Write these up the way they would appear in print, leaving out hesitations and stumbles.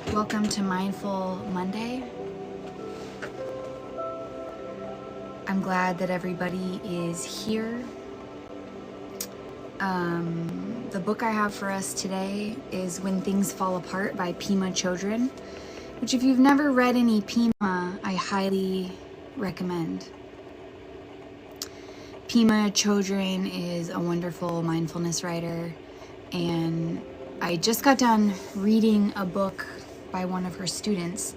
Welcome to Mindful Monday. I'm glad that everybody is here. The book I have for us today is When Things Fall Apart by Pema Chodron, which if you've never read any Pema, I highly recommend. Pema Chodron is a wonderful mindfulness writer, and I just got done reading a book by one of her students.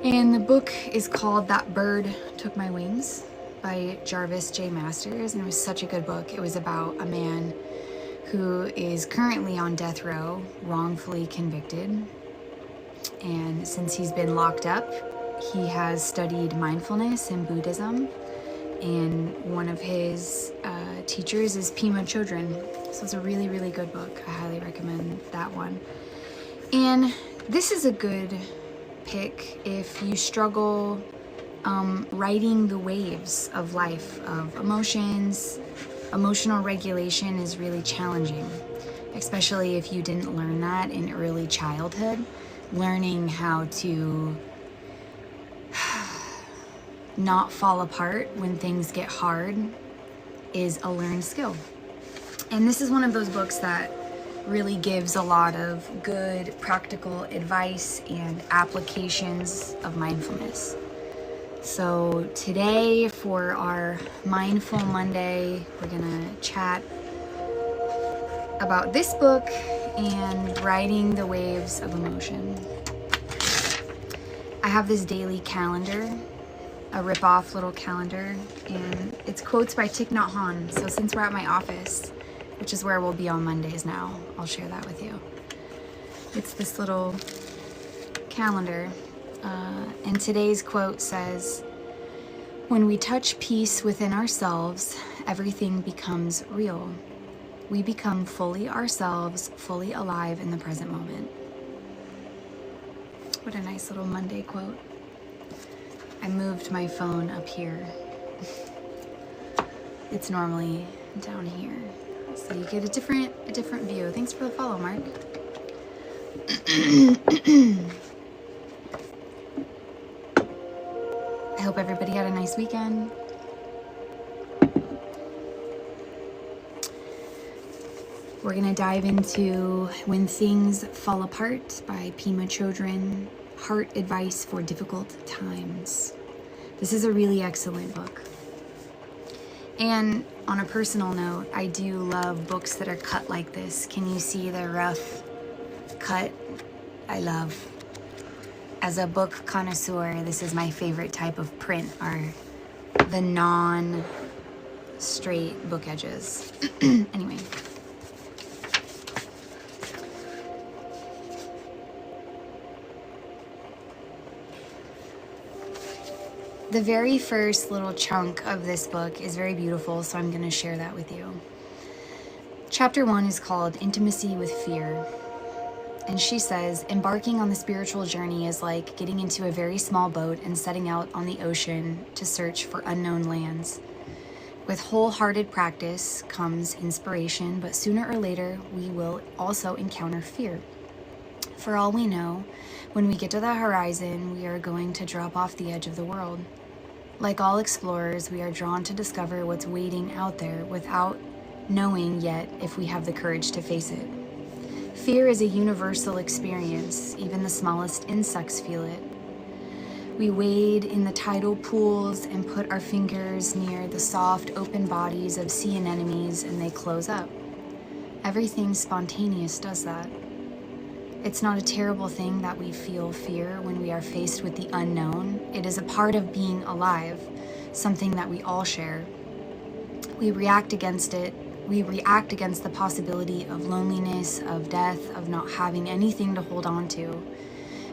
And the book is called That Bird Took My Wings by Jarvis J. Masters, and it was such a good book. It was about a man who is currently on death row, wrongfully convicted. And since he's been locked up, he has studied mindfulness and Buddhism. And one of his teachers is Pema Chodron. So it's a really, really good book. I highly recommend that one. And this is a good pick if you struggle riding the waves of life, of emotions. Emotional regulation is really challenging, especially if you didn't learn that in early childhood. Learning how to not fall apart when things get hard is a learned skill. And this is one of those books that really gives a lot of good practical advice and applications of mindfulness. So today for our Mindful Monday, we're gonna chat about this book and riding the waves of emotion. I have this daily calendar, a rip-off little calendar, and it's quotes by Thich Nhat Hanh. So since we're at my office, which is where we'll be on Mondays now, I'll share that with you. It's this little calendar, and today's quote says, "When we touch peace within ourselves, everything becomes real. We become fully ourselves, fully alive in the present moment." What a nice little Monday quote. I moved my phone up here. It's normally down here, so you get a different view. Thanks for the follow, Mark. I hope everybody had a nice weekend. We're gonna dive into When Things Fall Apart by Pema Chodron, Heart Advice for Difficult Times. This is a really excellent book. And on a personal note, I do love books that are cut like this. Can you see the rough cut? I love. As a book connoisseur, this is my favorite type of print, are the non-straight book edges. Anyway. The very first little chunk of this book is very beautiful, so I'm going to share that with you. Chapter 1 is called Intimacy with Fear. And she says, embarking on the spiritual journey is like getting into a very small boat and setting out on the ocean to search for unknown lands. With wholehearted practice comes inspiration, but sooner or later we will also encounter fear. For all we know, when we get to the horizon, we are going to drop off the edge of the world. Like all explorers, we are drawn to discover what's waiting out there without knowing yet if we have the courage to face it. Fear is a universal experience. Even the smallest insects feel it. We wade in the tidal pools and put our fingers near the soft, open bodies of sea anemones, and they close up. Everything spontaneous does that. It's not a terrible thing that we feel fear when we are faced with the unknown. It is a part of being alive, something that we all share. We react against it. We react against the possibility of loneliness, of death, of not having anything to hold on to.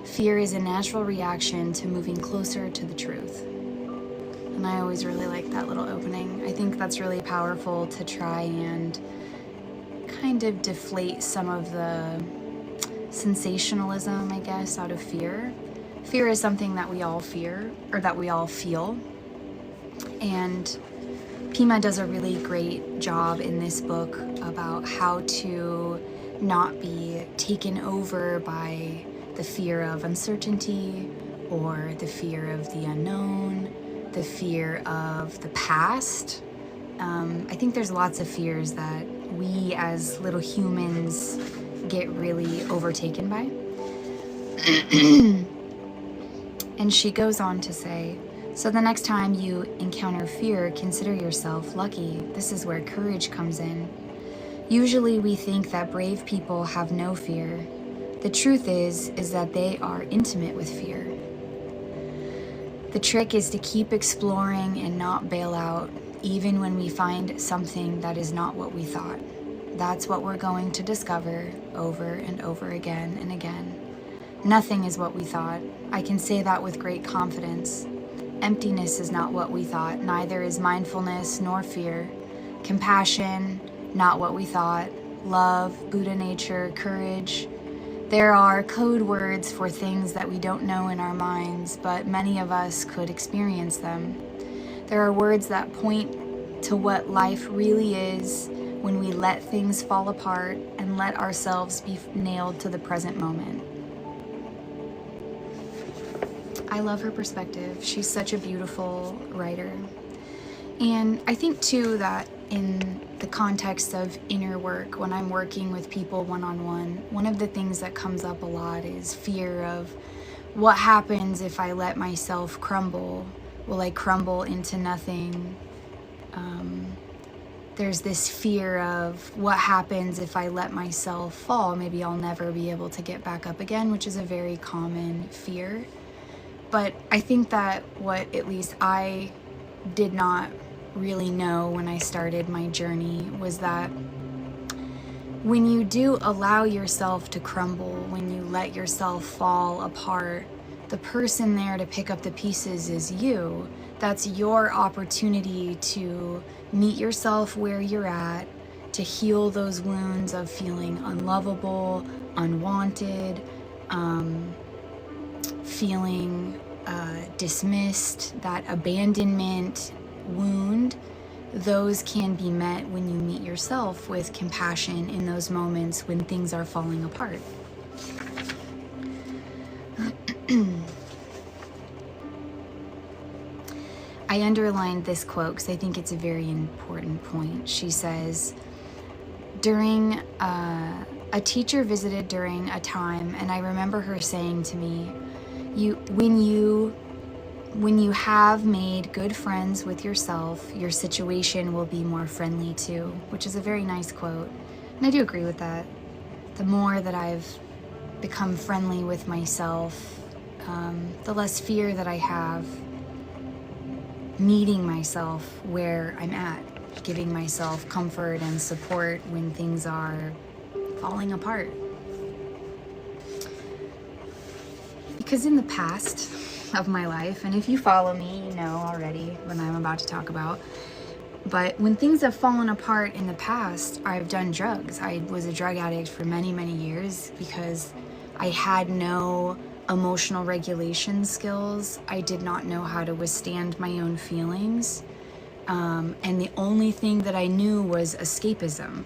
Fear is a natural reaction to moving closer to the truth. And I always really like that little opening. I think that's really powerful to try and kind of deflate some of the sensationalism, I guess, out of fear. Fear is something that we all fear, or that we all feel. And Pema does a really great job in this book about how to not be taken over by the fear of uncertainty, or the fear of the unknown, the fear of the past. I think there's lots of fears that we as little humans get really overtaken by. And she goes on to say, so the next time you encounter fear, consider yourself lucky. This is where courage comes in. Usually we think that brave people have no fear. The truth is that they are intimate with fear. The trick is to keep exploring and not bail out, even when we find something that is not what we thought. That's what we're going to discover over and over again and again. Nothing is what we thought. I can say that with great confidence. Emptiness is not what we thought. Neither is mindfulness nor fear. Compassion, not what we thought. Love, Buddha nature, courage. There are code words for things that we don't know in our minds, but many of us could experience them. There are words that point to what life really is when we let things fall apart and let ourselves be nailed to the present moment. I love her perspective. She's such a beautiful writer. And I think too that in the context of inner work, when I'm working with people one-on-one, one of the things that comes up a lot is fear of what happens if I let myself crumble. Will I crumble into nothing? There's this fear of what happens if I let myself fall. Maybe I'll never be able to get back up again, which is a very common fear. But I think that what at least I did not really know when I started my journey was that when you do allow yourself to crumble, when you let yourself fall apart, the person there to pick up the pieces is you. That's your opportunity to meet yourself where you're at, to heal those wounds of feeling unlovable, unwanted, feeling dismissed, that abandonment wound. Those can be met when you meet yourself with compassion in those moments when things are falling apart. I underlined this quote because I think it's a very important point. She says, during a teacher visited during a time, and I remember her saying to me, when you have made good friends with yourself, your situation will be more friendly too, which is a very nice quote. And I do agree with that. The more that I've become friendly with myself, the less fear that I have meeting myself where I'm at, giving myself comfort and support when things are falling apart. Because in the past of my life, and if you follow me, you know already what I'm about to talk about, but when things have fallen apart in the past, I've done drugs. I was a drug addict for many, many years because I had no emotional regulation skills. I did not know how to withstand my own feelings. And the only thing that I knew was escapism.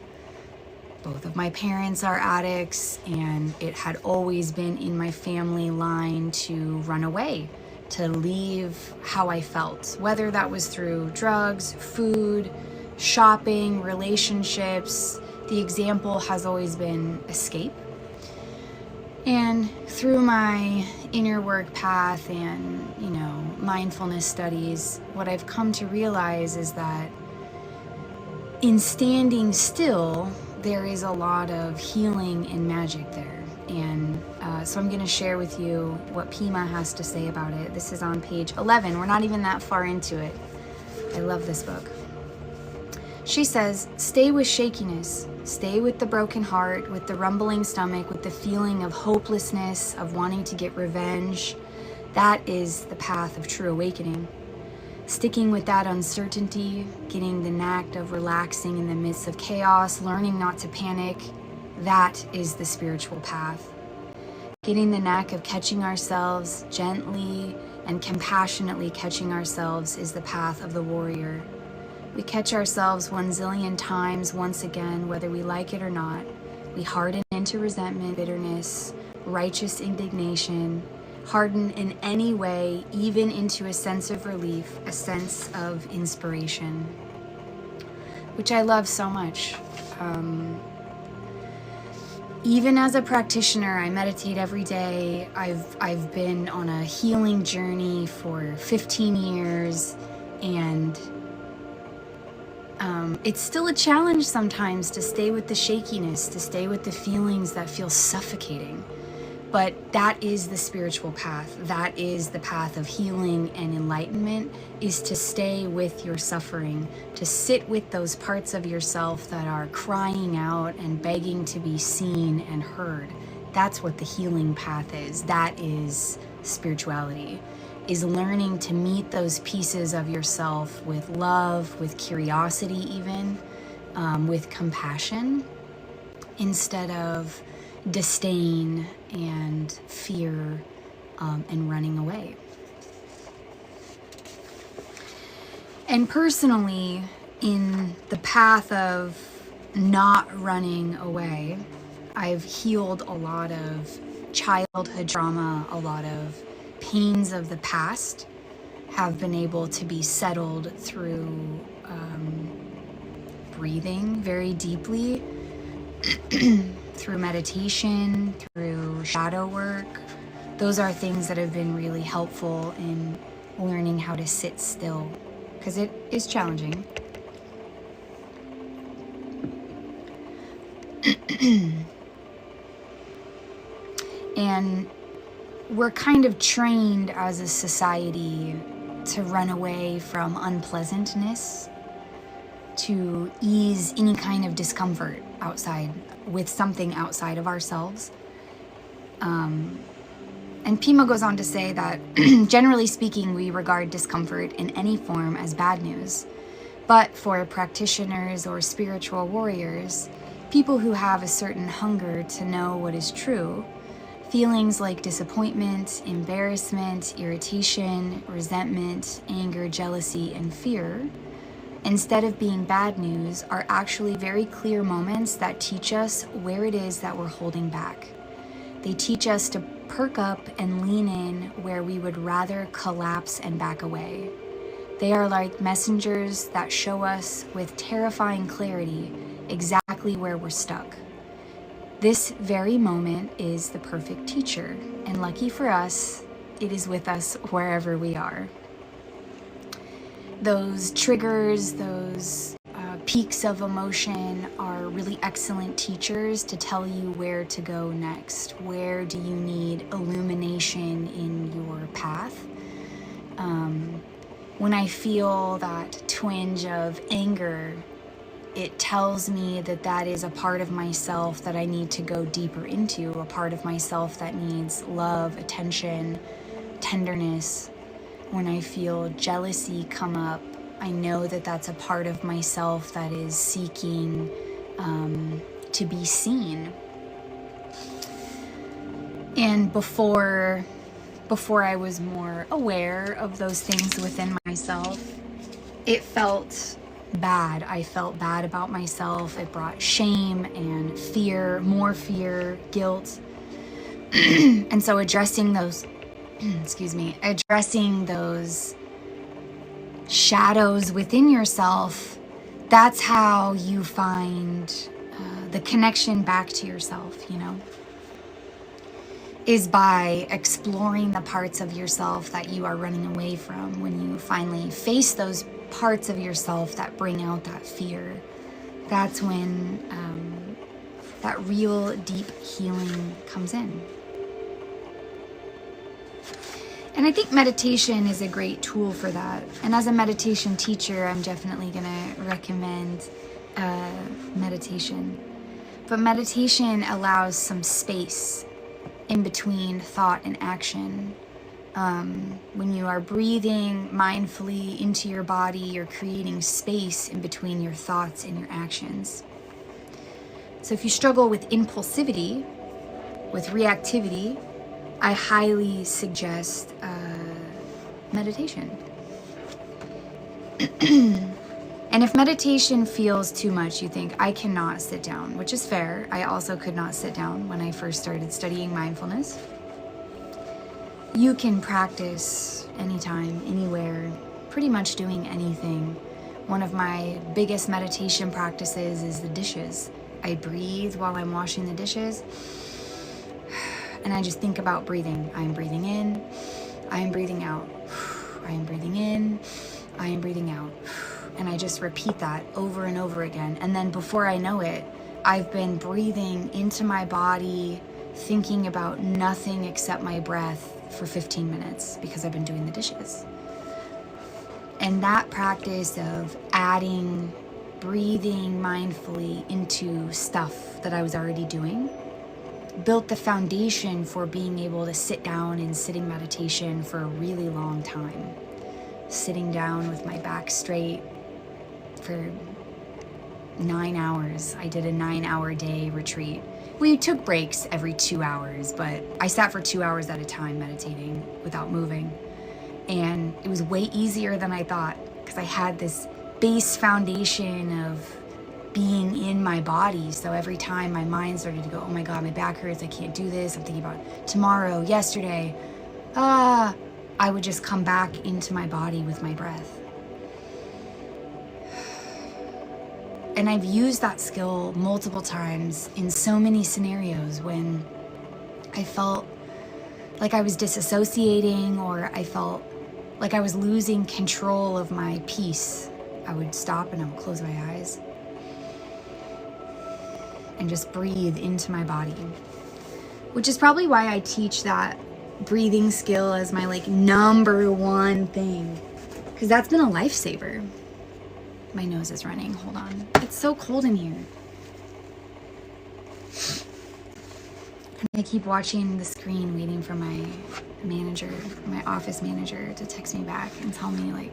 Both of my parents are addicts, and it had always been in my family line to run away, to leave how I felt, whether that was through drugs, food, shopping, relationships. The example has always been escape. And through my inner work path and, mindfulness studies, what I've come to realize is that in standing still, there is a lot of healing and magic there. And so I'm going to share with you what Pima has to say about it. This is on page 11. We're not even that far into it. I love this book. She says, stay with shakiness. Stay with the broken heart, with the rumbling stomach, with the feeling of hopelessness, of wanting to get revenge. That is the path of true awakening. Sticking with that uncertainty, getting the knack of relaxing in the midst of chaos, learning not to panic, that is the spiritual path. Getting the knack of catching ourselves gently and compassionately catching ourselves is the path of the warrior. We catch ourselves 1 zillion times once again, whether we like it or not. We harden into resentment, bitterness, righteous indignation, harden in any way, even into a sense of relief, a sense of inspiration, which I love so much. Even as a practitioner, I meditate every day. I've been on a healing journey for 15 years, and it's still a challenge sometimes to stay with the shakiness, to stay with the feelings that feel suffocating. But that is the spiritual path. That is the path of healing and enlightenment, is to stay with your suffering, to sit with those parts of yourself that are crying out and begging to be seen and heard. That's what the healing path is. That is spirituality, is learning to meet those pieces of yourself with love, with curiosity even, with compassion, instead of disdain and fear and running away. And personally, in the path of not running away, I've healed a lot of childhood trauma, a lot of pains of the past have been able to be settled through breathing very deeply, through meditation, through shadow work. Those are things that have been really helpful in learning how to sit still, because it is challenging. And we're kind of trained as a society to run away from unpleasantness, to ease any kind of discomfort outside with something outside of ourselves. And Pima goes on to say that generally speaking, we regard discomfort in any form as bad news. But for practitioners or spiritual warriors, people who have a certain hunger to know what is true, feelings like disappointment, embarrassment, irritation, resentment, anger, jealousy, and fear, instead of being bad news, are actually very clear moments that teach us where it is that we're holding back. They teach us to perk up and lean in where we would rather collapse and back away. They are like messengers that show us with terrifying clarity exactly where we're stuck. This very moment is the perfect teacher, and lucky for us, it is with us wherever we are. Those triggers, those peaks of emotion are really excellent teachers to tell you where to go next. Where do you need illumination in your path? When I feel that twinge of anger, it tells me that that is a part of myself that I need to go deeper into, a part of myself that needs love, attention, tenderness. When I feel jealousy come up, I know that that's a part of myself that is seeking to be seen. And before I was more aware of those things within myself, it felt bad. I felt bad about myself. It brought shame and fear, more fear, guilt. And so addressing those addressing those shadows within yourself, that's how you find the connection back to yourself, is by exploring the parts of yourself that you are running away from. When you finally face those parts of yourself that bring out that fear, that's when that real deep healing comes in. And I think meditation is a great tool for that. And as a meditation teacher, I'm definitely going to recommend meditation. But meditation allows some space in between thought and action. When you are breathing mindfully into your body, you're creating space in between your thoughts and your actions. So if you struggle with impulsivity, with reactivity, I highly suggest meditation. And if meditation feels too much, you think, I cannot sit down, which is fair. I also could not sit down when I first started studying mindfulness. You can practice anytime, anywhere, pretty much doing anything. One of my biggest meditation practices is the dishes. I breathe while I'm washing the dishes, and I just think about breathing. I am breathing in, I am breathing out. I am breathing in, I am breathing out. And I just repeat that over and over again. And then before I know it, I've been breathing into my body, thinking about nothing except my breath for 15 minutes because I've been doing the dishes. And that practice of adding breathing mindfully into stuff that I was already doing built the foundation for being able to sit down in sitting meditation for a really long time. Sitting down with my back straight for 9 hours. I did a 9-hour day retreat. We took breaks every 2 hours, but I sat for 2 hours at a time meditating without moving. And it was way easier than I thought because I had this base foundation of being in my body. So every time my mind started to go, oh my God, my back hurts, I can't do this, I'm thinking about tomorrow, yesterday, I would just come back into my body with my breath. And I've used that skill multiple times in so many scenarios when I felt like I was disassociating or I felt like I was losing control of my peace. I would stop and I would close my eyes and just breathe into my body, which is probably why I teach that breathing skill as my number one thing, because that's been a lifesaver. My nose is running, hold on. It's so cold in here. I keep watching the screen waiting for my manager, my office manager, to text me back and tell me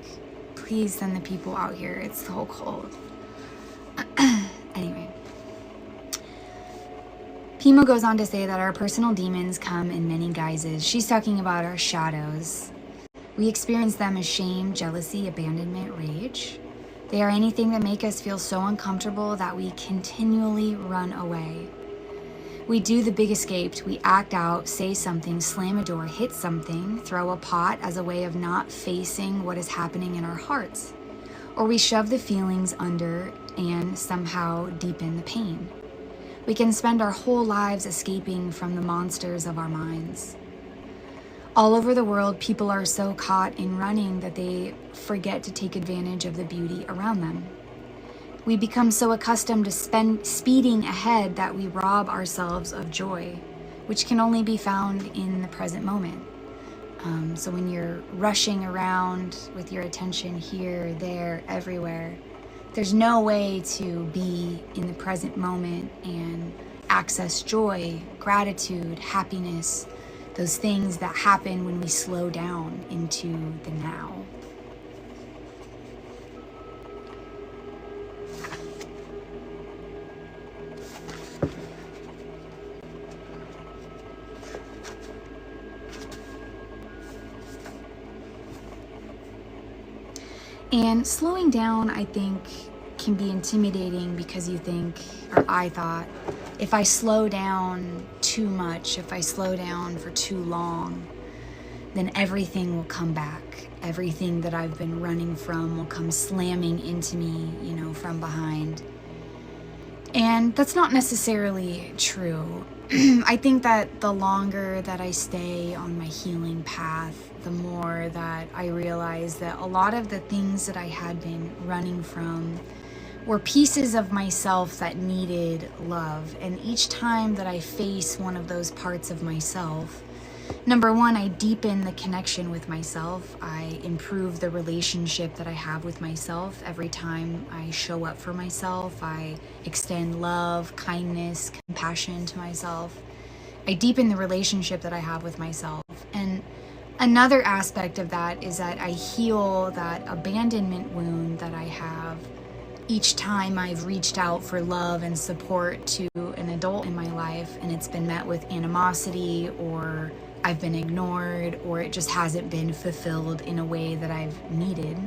please send the people out here, it's so cold. Anyway. Pimo goes on to say that our personal demons come in many guises. She's talking about our shadows. We experience them as shame, jealousy, abandonment, rage. They are anything that make us feel so uncomfortable that we continually run away. We do the big escaped. We act out, say something, slam a door, hit something, throw a pot as a way of not facing what is happening in our hearts. Or we shove the feelings under and somehow deepen the pain. We can spend our whole lives escaping from the monsters of our minds. All over the world, people are so caught in running that they forget to take advantage of the beauty around them. We become so accustomed to speeding ahead that we rob ourselves of joy, which can only be found in the present moment. So when you're rushing around with your attention here, there, everywhere, there's no way to be in the present moment and access joy, gratitude, happiness, those things that happen when we slow down into the now. And slowing down, I think, can be intimidating because you think, or I thought, if I slow down too much, if I slow down for too long, then everything will come back. Everything that I've been running from will come slamming into me, from behind. And that's not necessarily true. I think that the longer that I stay on my healing path, the more that I realize that a lot of the things that I had been running from were pieces of myself that needed love. And each time that I face one of those parts of myself, number one, I deepen the connection with myself. I improve the relationship that I have with myself. Every time I show up for myself, I extend love, kindness, compassion to myself. I deepen the relationship that I have with myself. And another aspect of that is that I heal that abandonment wound that I have each time I've reached out for love and support to an adult in my life, and it's been met with animosity, or I've been ignored, or it just hasn't been fulfilled in a way that I've needed.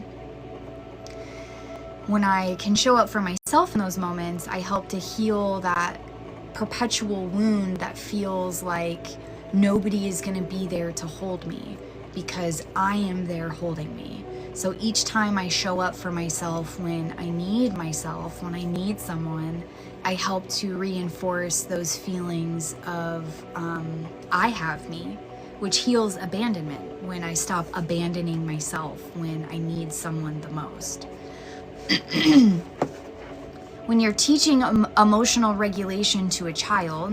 When I can show up for myself in those moments, I help to heal that perpetual wound that feels like nobody is going to be there to hold me because I am there holding me. So each time I show up for myself when I need someone, I help to reinforce those feelings of I have me, which heals abandonment when I stop abandoning myself when I need someone the most. When you're teaching emotional regulation to a child,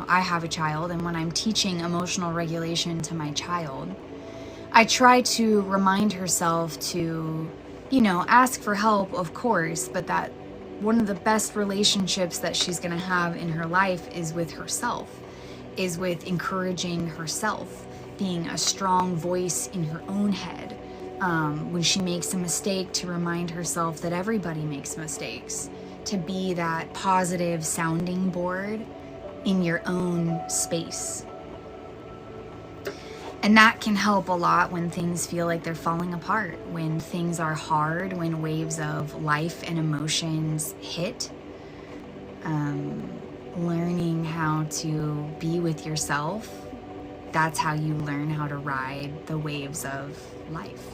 I have a child, and when I'm teaching emotional regulation to my child, I try to remind herself to, ask for help, of course, but that one of the best relationships that she's going to have in her life is with herself, is with encouraging herself, being a strong voice in her own head. When she makes a mistake, to remind herself that everybody makes mistakes, to be that positive sounding board in your own space. And that can help a lot when things feel like they're falling apart, when things are hard, when waves of life and emotions hit. Learning how to be with yourself, that's how you learn how to ride the waves of life.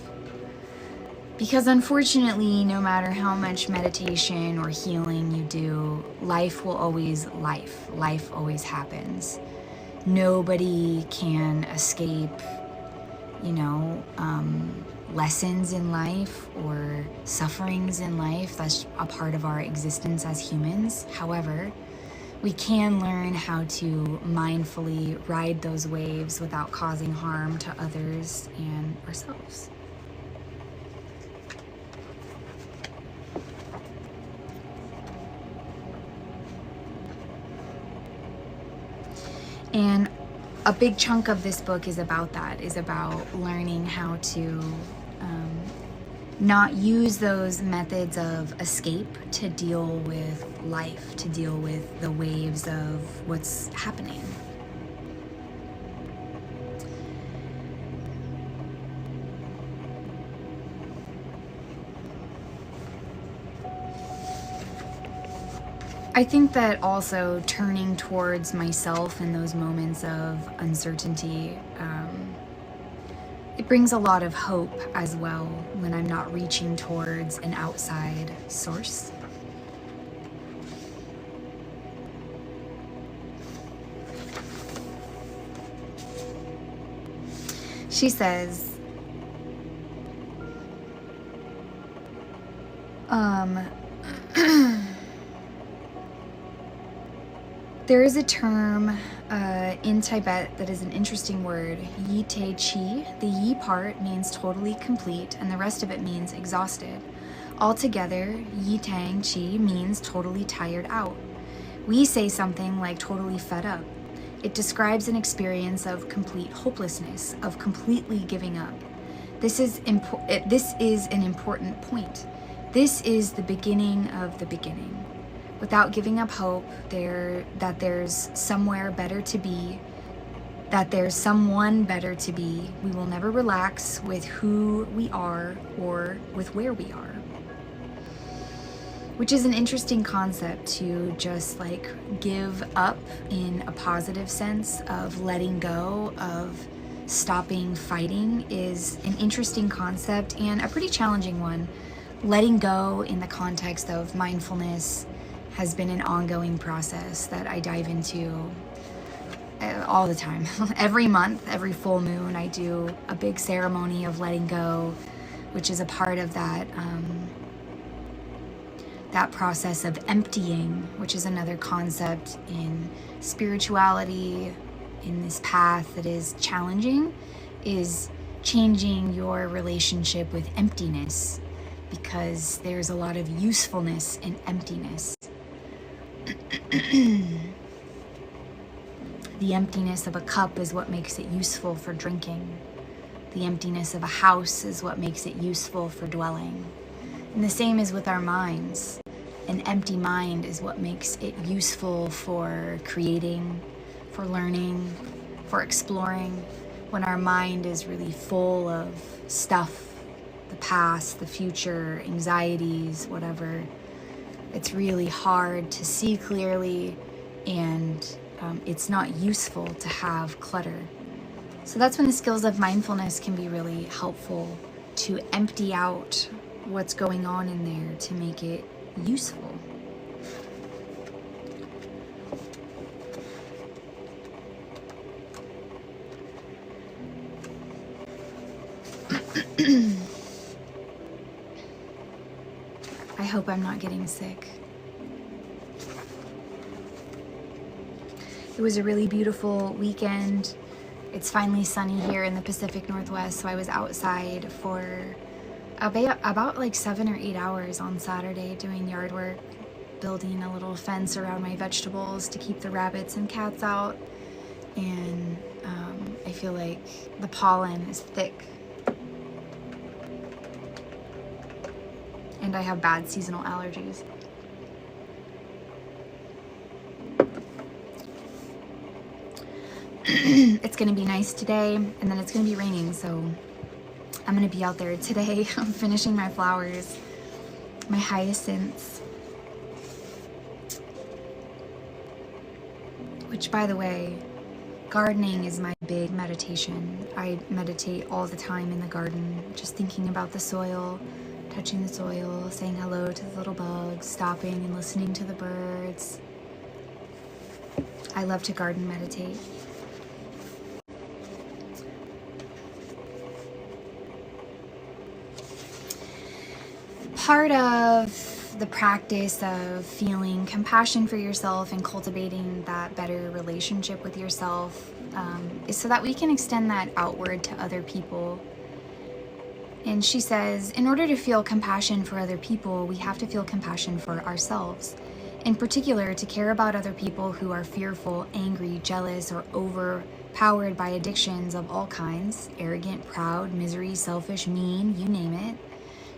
Because unfortunately, no matter how much meditation or healing you do, life will always life. Life always happens. Nobody can escape, lessons in life or sufferings in life. That's a part of our existence as humans. However, we can learn how to mindfully ride those waves without causing harm to others and ourselves. And a big chunk of this book is about that, is about learning how to not use those methods of escape to deal with life, to deal with the waves of what's happening. I think that also turning towards myself in those moments of uncertainty, it brings a lot of hope as well when I'm not reaching towards an outside source. She says, there is a term in Tibet that is an interesting word, Yi Te Chi. The Yi part means totally complete, and the rest of it means exhausted. Altogether, Yi Tang Chi means totally tired out. We say something like totally fed up. It describes an experience of complete hopelessness, of completely giving up. This is an important point. This is the beginning of the beginning. Without giving up hope that there's somewhere better to be, that there's someone better to be, we will never relax with who we are or with where we are. Which is an interesting concept, to just give up in a positive sense of letting go, of stopping fighting, is an interesting concept and a pretty challenging one. Letting go in the context of mindfulness has been an ongoing process that I dive into all the time. Every month, every full moon, I do a big ceremony of letting go, which is a part of that process of emptying, which is another concept in spirituality, in this path that is challenging, is changing your relationship with emptiness, because there's a lot of usefulness in emptiness. The emptiness of a cup is what makes it useful for drinking. The emptiness of a house is what makes it useful for dwelling. And the same is with our minds. An empty mind is what makes it useful for creating, for learning, for exploring. When our mind is really full of stuff, the past, the future, anxieties, whatever. It's really hard to see clearly, and it's not useful to have clutter. So that's when the skills of mindfulness can be really helpful, to empty out what's going on in there to make it useful. I hope I'm not getting sick. It was a really beautiful weekend. It's finally sunny here in the Pacific Northwest, so I was outside for about like 7 or 8 hours on Saturday doing yard work, building a little fence around my vegetables to keep the rabbits and cats out. And I feel like the pollen is thick. And I have bad seasonal allergies. It's gonna be nice today, and then it's gonna be raining, so I'm gonna be out there today. I'm finishing my flowers, my hyacinths. Which, by the way, gardening is my big meditation. I meditate all the time in the garden, just thinking about the soil, touching the soil, saying hello to the little bugs, stopping and listening to the birds. I love to garden meditate. Part of the practice of feeling compassion for yourself and cultivating that better relationship with yourself is so that we can extend that outward to other people. And she says, in order to feel compassion for other people, we have to feel compassion for ourselves. In particular, to care about other people who are fearful, angry, jealous, or overpowered by addictions of all kinds, arrogant, proud, misery, selfish, mean, you name it.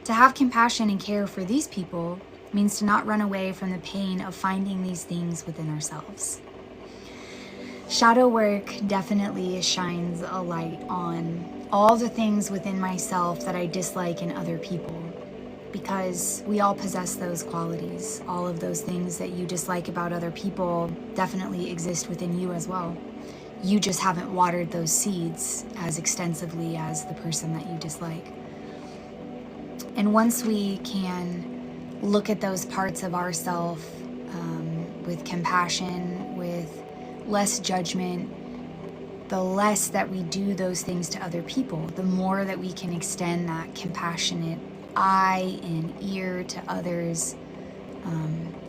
To have compassion and care for these people means to not run away from the pain of finding these things within ourselves. Shadow work definitely shines a light on all the things within myself that I dislike in other people, because we all possess those qualities. All of those things that you dislike about other people definitely exist within you as well. You just haven't watered those seeds as extensively as the person that you dislike. And once we can look at those parts of ourself with compassion, with less judgment, the less that we do those things to other people, the more that we can extend that compassionate eye and ear to others,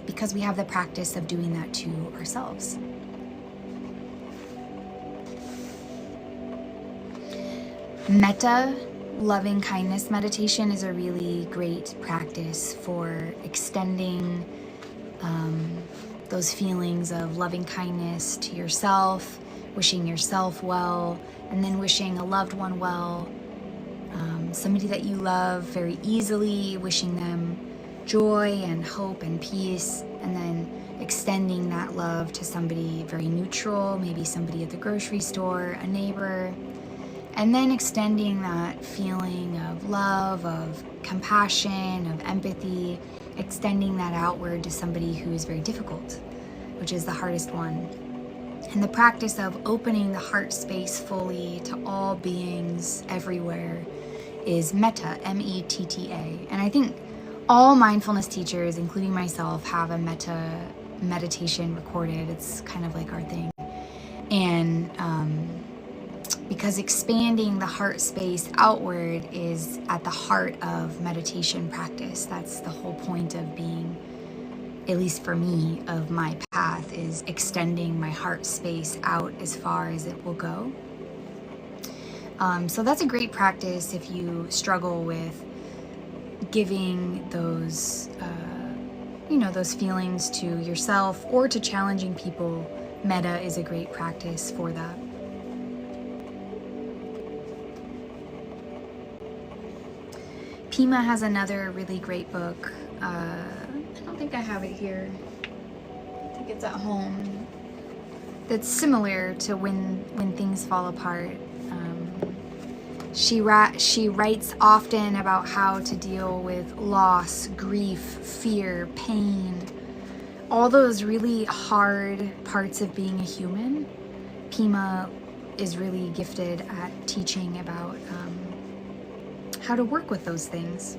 because we have the practice of doing that to ourselves. Metta, loving kindness meditation, is a really great practice for extending those feelings of loving kindness to yourself, wishing yourself well, and then wishing a loved one well, somebody that you love very easily, wishing them joy and hope and peace, and then extending that love to somebody very neutral, maybe somebody at the grocery store, a neighbor. And then extending that feeling of love, of compassion, of empathy, extending that outward to somebody who is very difficult, which is the hardest one. And the practice of opening the heart space fully to all beings everywhere is metta, M-E-T-T-A. And I think all mindfulness teachers, including myself, have a metta meditation recorded. It's kind of like our thing. And because expanding the heart space outward is at the heart of meditation practice. That's the whole point of being, at least for me, of my path, is extending my heart space out as far as it will go. So that's a great practice if you struggle with giving those, those feelings to yourself or to challenging people. Metta is a great practice for that. Pima has another really great book. I don't think I have it here. I think it's at home. That's similar to When Things Fall Apart. She writes often about how to deal with loss, grief, fear, pain, all those really hard parts of being a human. Pima is really gifted at teaching about how to work with those things.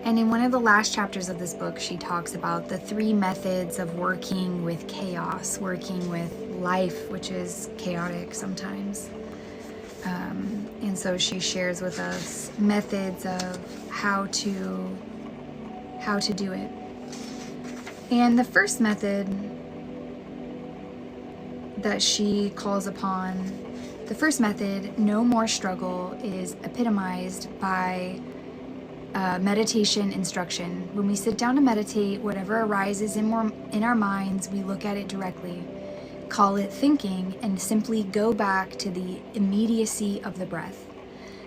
And in one of the last chapters of this book, she talks about the 3 methods of working with chaos, working with life, which is chaotic sometimes. And so she shares with us methods of how to do it. And the first method that she calls upon, the first method, no more struggle, is epitomized by meditation instruction. When we sit down to meditate, whatever arises in our minds, we look at it directly, call it thinking, and simply go back to the immediacy of the breath.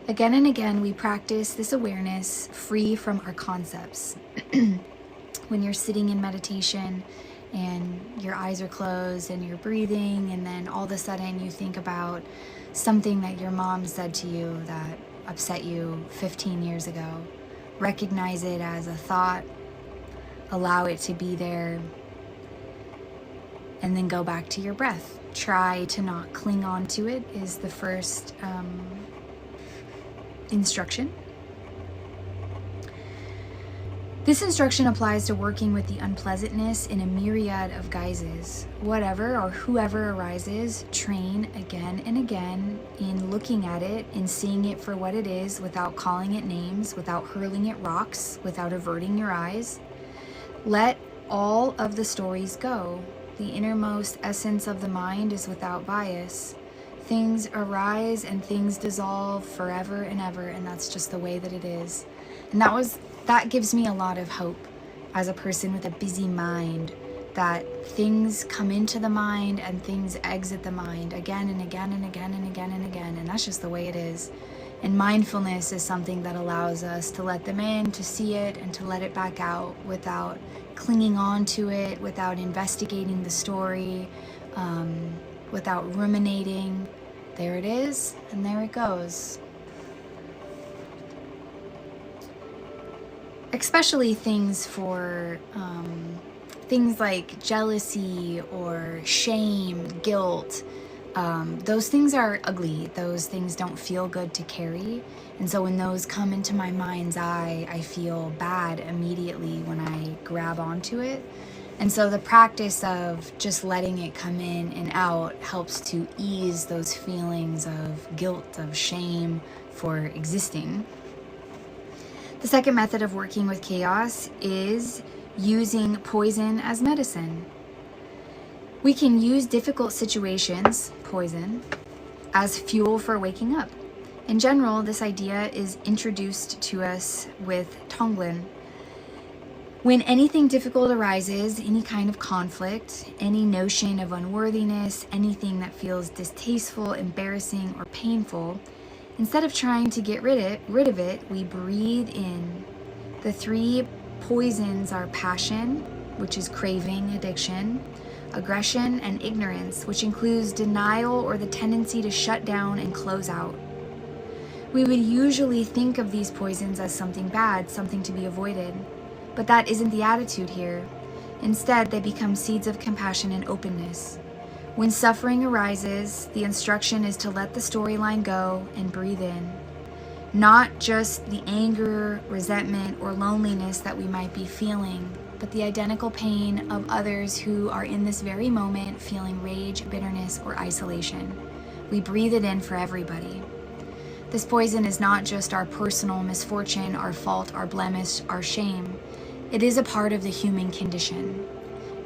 Again and again, we practice this awareness free from our concepts. When you're sitting in meditation and your eyes are closed and you're breathing, and then all of a sudden you think about something that your mom said to you that upset you 15 years ago, recognize it as a thought, allow it to be there, and then go back to your breath. Try to not cling on to it is the first instruction. This instruction applies to working with the unpleasantness in a myriad of guises. Whatever or whoever arises, train again and again in looking at it, in seeing it for what it is, without calling it names, without hurling it rocks, without averting your eyes. Let all of the stories go. The innermost essence of the mind is without bias. Things arise and things dissolve forever and ever, and that's just the way that it is. And that gives me a lot of hope as a person with a busy mind, that things come into the mind and things exit the mind again and again and again and again and again, and that's just the way it is. And mindfulness is something that allows us to let them in, to see it, and to let it back out without clinging on to it, without investigating the story, without ruminating. There it is, and there it goes. Especially things like jealousy or shame, guilt. Those things are ugly. Those things don't feel good to carry. And so when those come into my mind's eye, I feel bad immediately when I grab onto it. And so the practice of just letting it come in and out helps to ease those feelings of guilt, of shame for existing. The second method of working with chaos is using poison as medicine. We can use difficult situations, poison, as fuel for waking up. In general, this idea is introduced to us with Tonglen. When anything difficult arises, any kind of conflict, any notion of unworthiness, anything that feels distasteful, embarrassing, or painful, instead of trying to get rid of it, we breathe in. The 3 poisons are passion, which is craving, addiction, aggression, and ignorance, which includes denial or the tendency to shut down and close out. We would usually think of these poisons as something bad, something to be avoided. But that isn't the attitude here. Instead, they become seeds of compassion and openness. When suffering arises, the instruction is to let the storyline go and breathe in. Not just the anger, resentment, or loneliness that we might be feeling, but the identical pain of others who are in this very moment feeling rage, bitterness, or isolation. We breathe it in for everybody. This poison is not just our personal misfortune, our fault, our blemish, our shame. It is a part of the human condition.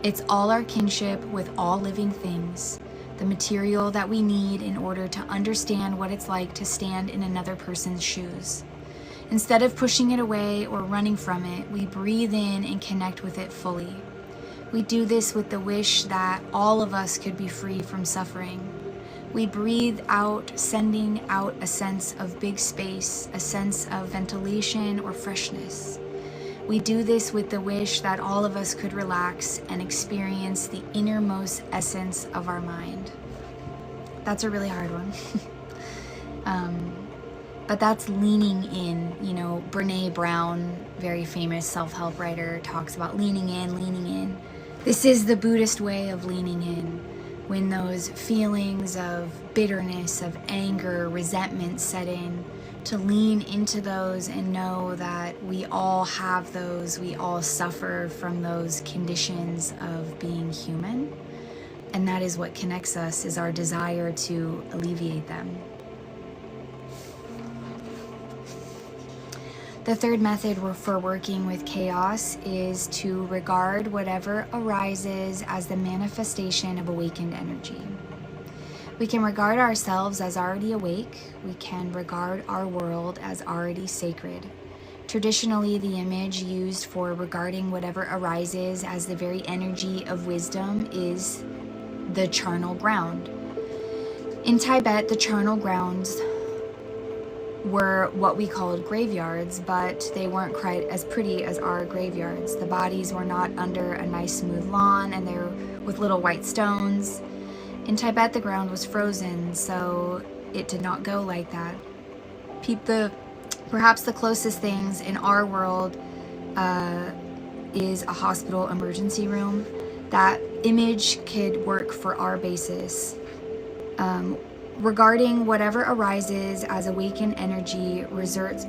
It's all our kinship with all living things, the material that we need in order to understand what it's like to stand in another person's shoes. Instead of pushing it away or running from it, we breathe in and connect with it fully. We do this with the wish that all of us could be free from suffering. We breathe out, sending out a sense of big space, a sense of ventilation or freshness. We do this with the wish that all of us could relax and experience the innermost essence of our mind. That's a really hard one. But that's leaning in. You know, Brene Brown, very famous self-help writer, talks about leaning in, leaning in. This is the Buddhist way of leaning in. When those feelings of bitterness, of anger, resentment set in, to lean into those and know that we all have those, we all suffer from those conditions of being human. And that is what connects us, is our desire to alleviate them. The third method for working with chaos is to regard whatever arises as the manifestation of awakened energy. We can regard ourselves as already awake. We can regard our world as already sacred. Traditionally, the image used for regarding whatever arises as the very energy of wisdom is the charnel ground. In Tibet, the charnel grounds were what we called graveyards, but they weren't quite as pretty as our graveyards. The bodies were not under a nice smooth lawn, and they were with little white stones. In Tibet, the ground was frozen, so it did not go like that. Perhaps the closest things in our world is a hospital emergency room. That image could work for our basis. Regarding whatever arises as awakened energy reverses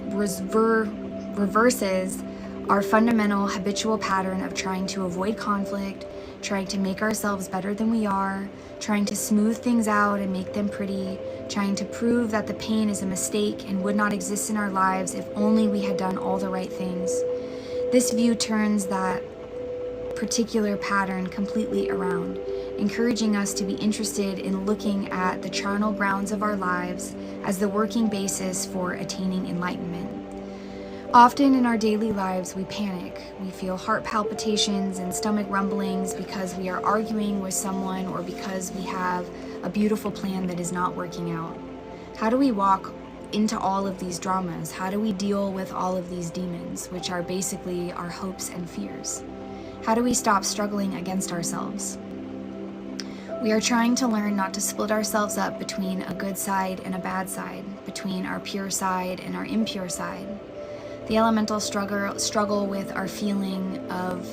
our fundamental habitual pattern of trying to avoid conflict, trying to make ourselves better than we are, trying to smooth things out and make them pretty, trying to prove that the pain is a mistake and would not exist in our lives if only we had done all the right things. This view turns that particular pattern completely around, encouraging us to be interested in looking at the charnel grounds of our lives as the working basis for attaining enlightenment. Often in our daily lives, we panic. We feel heart palpitations and stomach rumblings because we are arguing with someone or because we have a beautiful plan that is not working out. How do we walk into all of these dramas? How do we deal with all of these demons, which are basically our hopes and fears? How do we stop struggling against ourselves? We are trying to learn not to split ourselves up between a good side and a bad side, between our pure side and our impure side. The elementals struggle with our feeling of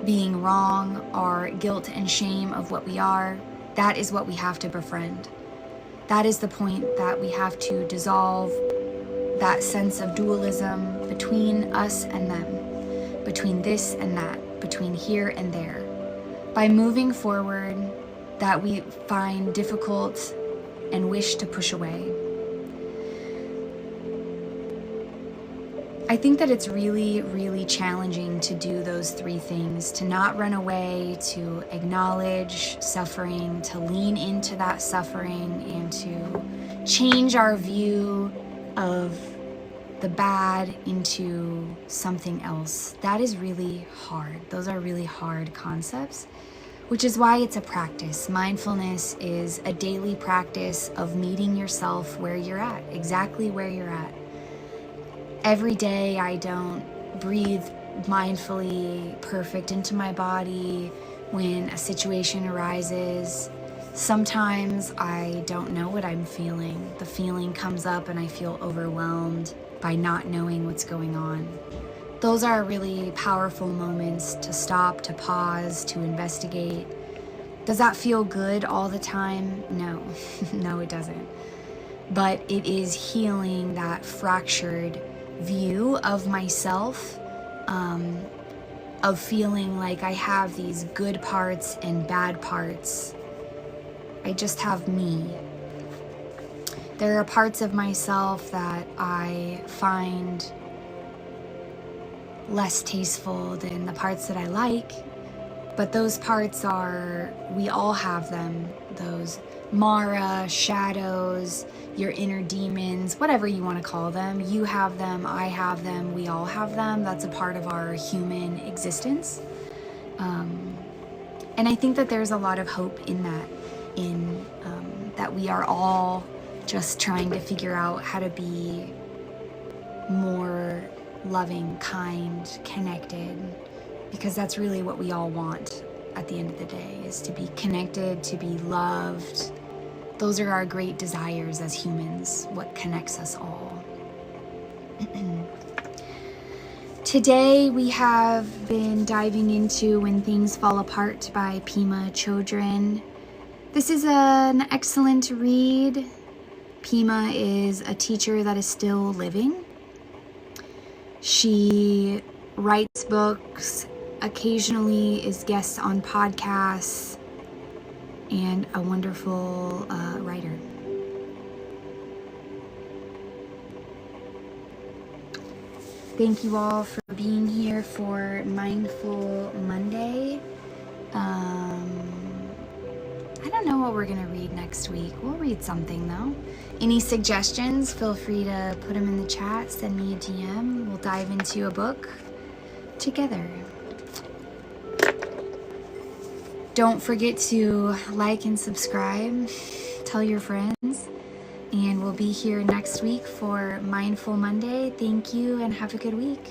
being wrong, our guilt and shame of what we are. That is what we have to befriend. That is the point that we have to dissolve that sense of dualism between us and them, between this and that, between here and there. By moving forward, that we find difficult and wish to push away. I think that it's really, really challenging to do those three things, to not run away, to acknowledge suffering, to lean into that suffering, and to change our view of the bad into something else. That is really hard. Those are really hard concepts, which is why it's a practice. Mindfulness is a daily practice of meeting yourself where you're at, exactly where you're at. Every day I don't breathe mindfully perfect into my body when a situation arises. Sometimes I don't know what I'm feeling. The feeling comes up and I feel overwhelmed by not knowing what's going on. Those are really powerful moments to stop, to pause, to investigate. Does that feel good all the time? No, no, it doesn't. But it is healing that fractured view of myself, of feeling like I have these good parts and bad parts. I just have me. There are parts of myself that I find less tasteful than the parts that I like, but those parts are, we all have them, those Mara, shadows, your inner demons, whatever you want to call them. You have them, I have them, we all have them. That's a part of our human existence. And I think that there's a lot of hope in that, that we are all just trying to figure out how to be more loving, kind, connected, because that's really what we all want at the end of the day, is to be connected, to be loved, Those are our great desires as humans, what connects us all. Today we have been diving into When Things Fall Apart by Pema Chodron. This is an excellent read. Pema is a teacher that is still living. She writes books, occasionally is guest on podcasts, and a wonderful writer. Thank you all for being here for Mindful Monday. I don't know what we're going to read next week. We'll read something though. Any suggestions, feel free to put them in the chat, send me a DM. We'll dive into a book together. Don't forget to like and subscribe, tell your friends. And we'll be here next week for Mindful Monday. Thank you and have a good week.